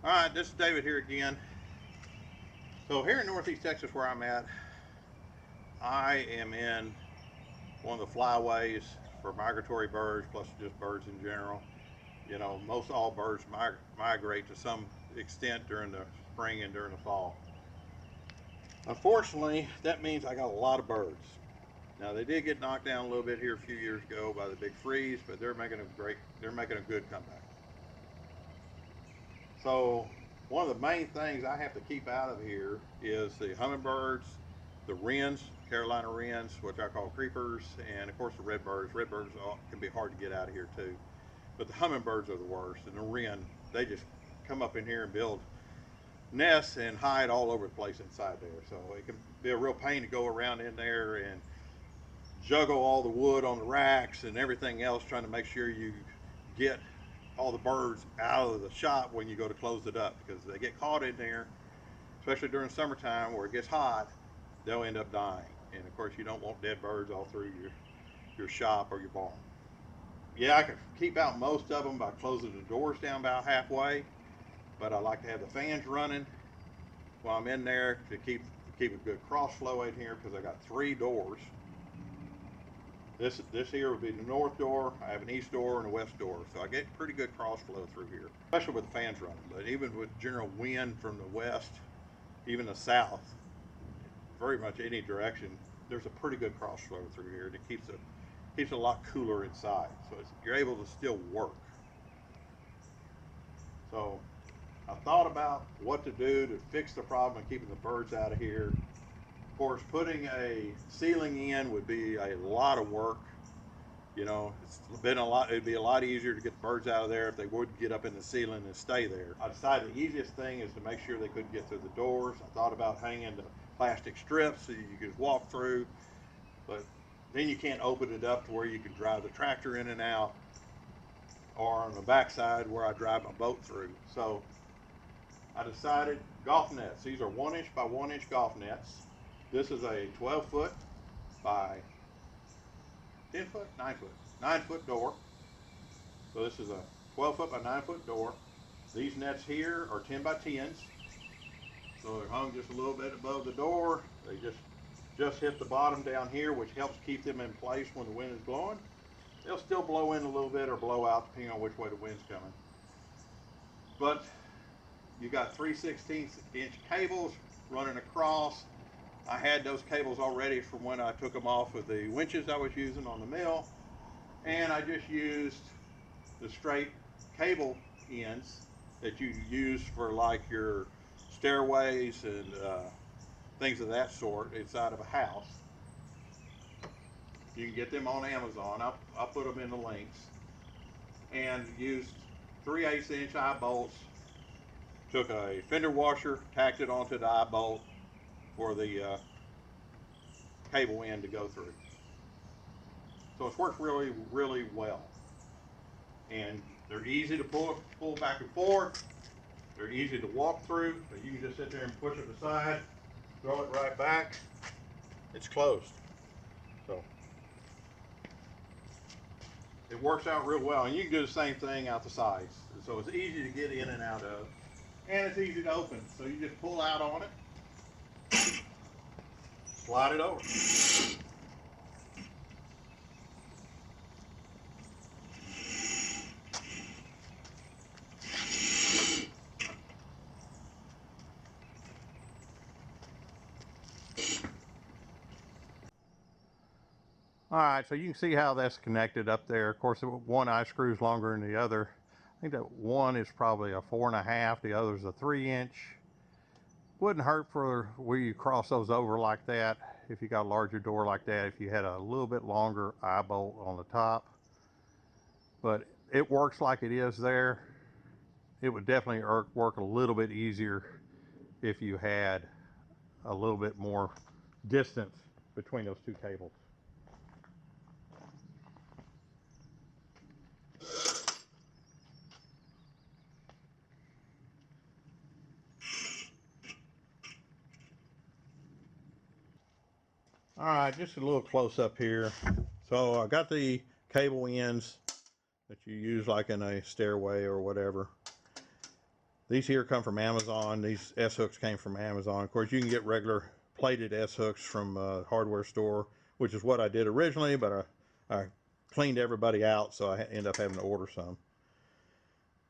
Alright, this is David here again. So here in Northeast Texas where I'm at, I am in one of the flyways for migratory birds, plus just birds in general. You know, most all birds migrate to some extent during the spring and during the fall. Unfortunately, that means I got a lot of birds. Now they did get knocked down a little bit here a few years ago by the big freeze, but they're making a good comeback. So one of the main things I have to keep out of here is the hummingbirds, the wrens, Carolina wrens, which I call creepers, and of course the redbirds. Redbirds can be hard to get out of here too, but the hummingbirds are the worst, and the wren, they just come up in here and build nests and hide all over the place inside there. So it can be a real pain to go around in there and juggle all the wood on the racks and everything else, trying to make sure you get all the birds out of the shop when you go to close it up, because they get caught in there, especially during summertime where it gets hot, they'll end up dying. And of course, you don't want dead birds all through your shop or your barn. Yeah, I can keep out most of them by closing the doors down about halfway, but I like to have the fans running while I'm in there to keep a good cross flow in here, because I got three doors. This here would be the north door. I have an east door and a west door, so I get pretty good cross flow through here, especially with the fans running. But even with general wind from the west, even the south, very much any direction, there's a pretty good cross flow through here. And it keeps it a lot cooler inside, so you're able to still work. So I thought about what to do to fix the problem of keeping the birds out of here. Of course, putting a ceiling in would be a lot of work. You know, it'd be a lot easier to get the birds out of there if they would get up in the ceiling and stay there. I decided the easiest thing is to make sure they couldn't get through the doors. I thought about hanging the plastic strips so you could walk through, but then you can't open it up to where you can drive the tractor in and out, or on the backside where I drive my boat through. So I decided golf nets. These are 1 inch by 1 inch golf nets. This is a 12 foot by 10 foot, 9 foot, 9 foot door. So this is a 12 foot by 9 foot door. These nets here are 10 by 10s. So they're hung just a little bit above the door. They just hit the bottom down here, which helps keep them in place when the wind is blowing. They'll still blow in a little bit or blow out depending on which way the wind's coming. But you got 3/16 inch cables running across. I had those cables already from when I took them off of the winches I was using on the mill, and I just used the straight cable ends that you use for like your stairways and things of that sort inside of a house. You can get them on Amazon. I'll put them in the links. And used 3/8 inch eye bolts. Took a fender washer, tacked it onto the eye bolt for the cable end to go through. So it's worked really, really well. And they're easy to pull back and forth. They're easy to walk through. So you can just sit there and push it aside, throw it right back. It's closed. So it works out real well. And you can do the same thing out the sides. So it's easy to get in and out of. And it's easy to open. So you just pull out on it, slide it over. All right, so you can see how that's connected up there. Of course, one eye screw is longer than the other. I think that one is probably a 4.5, the other is a 3 inch. Wouldn't hurt for where you cross those over like that if you got a larger door like that, if you had a little bit longer eye bolt on the top. But it works like it is there. It would definitely work a little bit easier if you had a little bit more distance between those two cables. All right, just a little close up here. So I got the cable ends that you use like in a stairway or whatever. These here come from Amazon. These S-hooks came from Amazon. Of course, you can get regular plated S-hooks from a hardware store, which is what I did originally, but I cleaned everybody out, so I ended up having to order some.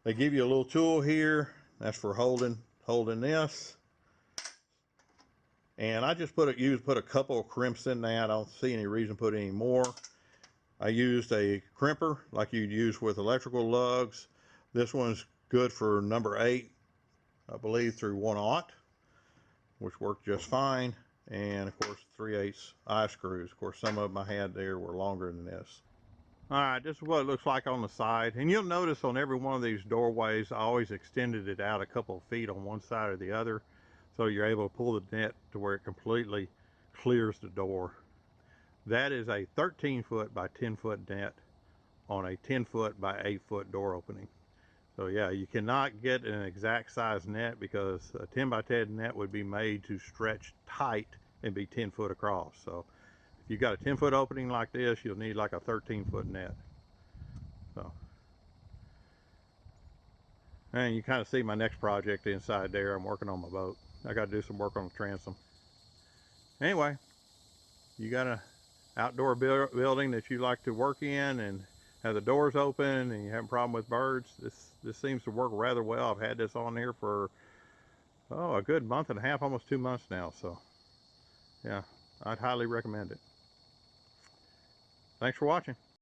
They give you a little tool here. That's for holding this. And I just put a couple of crimps in that. I don't see any reason to put any more. I used a crimper like you'd use with electrical lugs. This one's good for number 8, I believe, through 1/0, which worked just fine. And of course 3/8 eye screws. Of course, some of them I had there were longer than this. Alright, this is what it looks like on the side. And you'll notice on every one of these doorways, I always extended it out a couple of feet on one side or the other, so you're able to pull the net to where it completely clears the door. That is a 13-foot by 10-foot net on a 10-foot by 8-foot door opening. So yeah, you cannot get an exact size net because a 10 by 10 net would be made to stretch tight and be 10 foot across. So if you got a 10-foot opening like this, you'll need like a 13-foot net. So, and you kind of see my next project inside there. I'm working on my boat. I got to do some work on the transom. Anyway, you got a outdoor building that you like to work in and have the doors open and you have a problem with birds, this seems to work rather well. I've had this on here for a good month and a half, almost 2 months now. So yeah, I'd highly recommend it. Thanks for watching.